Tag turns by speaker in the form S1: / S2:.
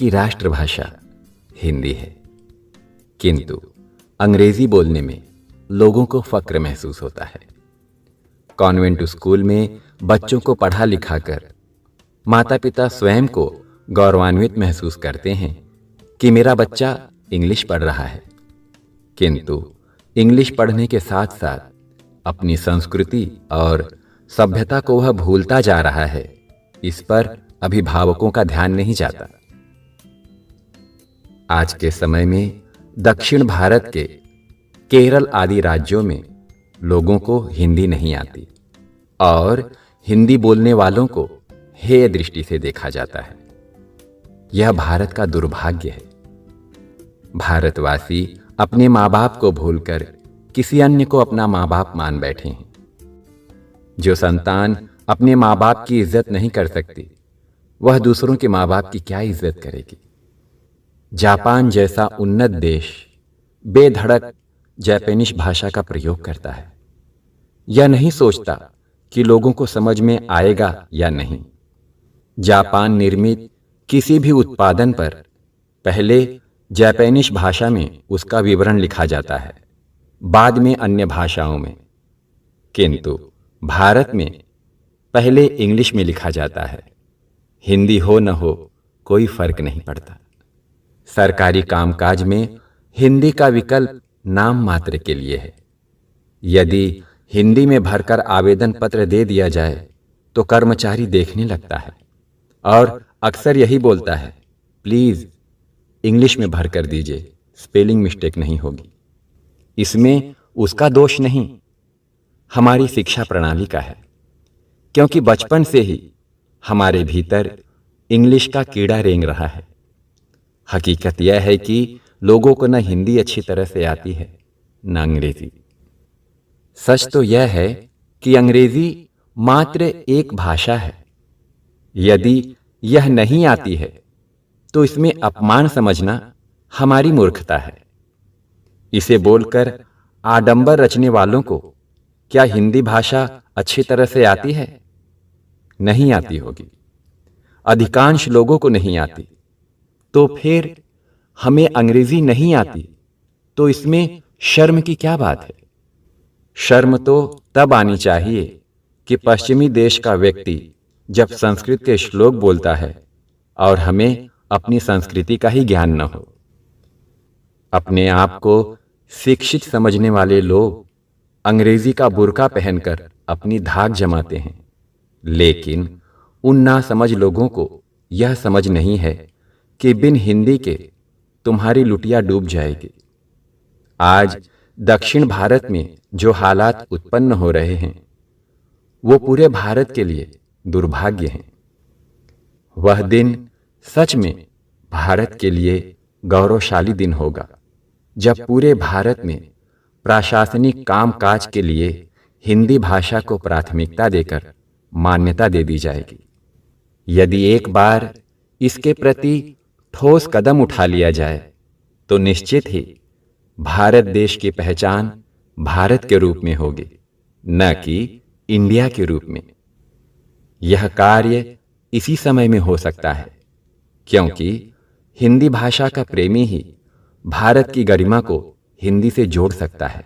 S1: कि राष्ट्रभाषा हिंदी है, किंतु अंग्रेजी बोलने में लोगों को फक्र महसूस होता है। कॉन्वेंट स्कूल में बच्चों को पढ़ा लिखा कर माता पिता स्वयं को गौरवान्वित महसूस करते हैं कि मेरा बच्चा इंग्लिश पढ़ रहा है, किंतु इंग्लिश पढ़ने के साथ साथ अपनी संस्कृति और सभ्यता को वह भूलता जा रहा है। इस पर अभिभावकों का ध्यान नहीं जाता। आज के समय में दक्षिण भारत के केरल आदि राज्यों में लोगों को हिंदी नहीं आती और हिंदी बोलने वालों को हेय दृष्टि से देखा जाता है। यह भारत का दुर्भाग्य है। भारतवासी अपने माँ बाप को भूलकर किसी अन्य को अपना माँ बाप मान बैठे हैं। जो संतान अपने माँ बाप की इज्जत नहीं कर सकती, वह दूसरों के माँ बाप की क्या इज्जत करेगी। जापान जैसा उन्नत देश बेधड़क जापानीज भाषा का प्रयोग करता है। यह नहीं सोचता कि लोगों को समझ में आएगा या नहीं। जापान निर्मित किसी भी उत्पादन पर पहले जापानीज भाषा में उसका विवरण लिखा जाता है, बाद में अन्य भाषाओं में, किंतु भारत में पहले इंग्लिश में लिखा जाता है। हिंदी हो न हो कोई फर्क नहीं पड़ता। सरकारी कामकाज में हिंदी का विकल्प नाम मात्र के लिए है। यदि हिंदी में भरकर आवेदन पत्र दे दिया जाए तो कर्मचारी देखने लगता है और अक्सर यही बोलता है, प्लीज इंग्लिश में भरकर दीजिए, स्पेलिंग मिस्टेक नहीं होगी। इसमें उसका दोष नहीं, हमारी शिक्षा प्रणाली का है, क्योंकि बचपन से ही हमारे भीतर इंग्लिश का कीड़ा रेंग रहा है। हकीकत यह है कि लोगों को न हिंदी अच्छी तरह से आती है न अंग्रेजी। सच तो यह है कि अंग्रेजी मात्र एक भाषा है। यदि यह नहीं आती है तो इसमें अपमान समझना हमारी मूर्खता है। इसे बोलकर आडंबर रचने वालों को क्या हिंदी भाषा अच्छी तरह से आती है? नहीं आती होगी। अधिकांश लोगों को नहीं आती। तो फिर हमें अंग्रेजी नहीं आती तो इसमें शर्म की क्या बात है? शर्म तो तब आनी चाहिए कि पश्चिमी देश का व्यक्ति जब संस्कृत के श्लोक बोलता है और हमें अपनी संस्कृति का ही ज्ञान न हो। अपने आप को शिक्षित समझने वाले लोग अंग्रेजी का बुर्का पहनकर अपनी धाक जमाते हैं, लेकिन उन नासमझ लोगों को यह समझ नहीं है कि बिन हिंदी के तुम्हारी लुटिया डूब जाएगी। आज दक्षिण भारत में जो हालात उत्पन्न हो रहे हैं वो पूरे भारत के लिए दुर्भाग्य हैं। वह दिन सच में भारत के लिए गौरवशाली दिन होगा जब पूरे भारत में प्रशासनिक कामकाज के लिए हिंदी भाषा को प्राथमिकता देकर मान्यता दे दी जाएगी। यदि एक बार इसके प्रति ठोस कदम उठा लिया जाए तो निश्चित ही भारत देश की पहचान भारत के रूप में होगी, न कि इंडिया के रूप में। यह कार्य इसी समय में हो सकता है, क्योंकि हिंदी भाषा का प्रेमी ही भारत की गरिमा को हिंदी से जोड़ सकता है।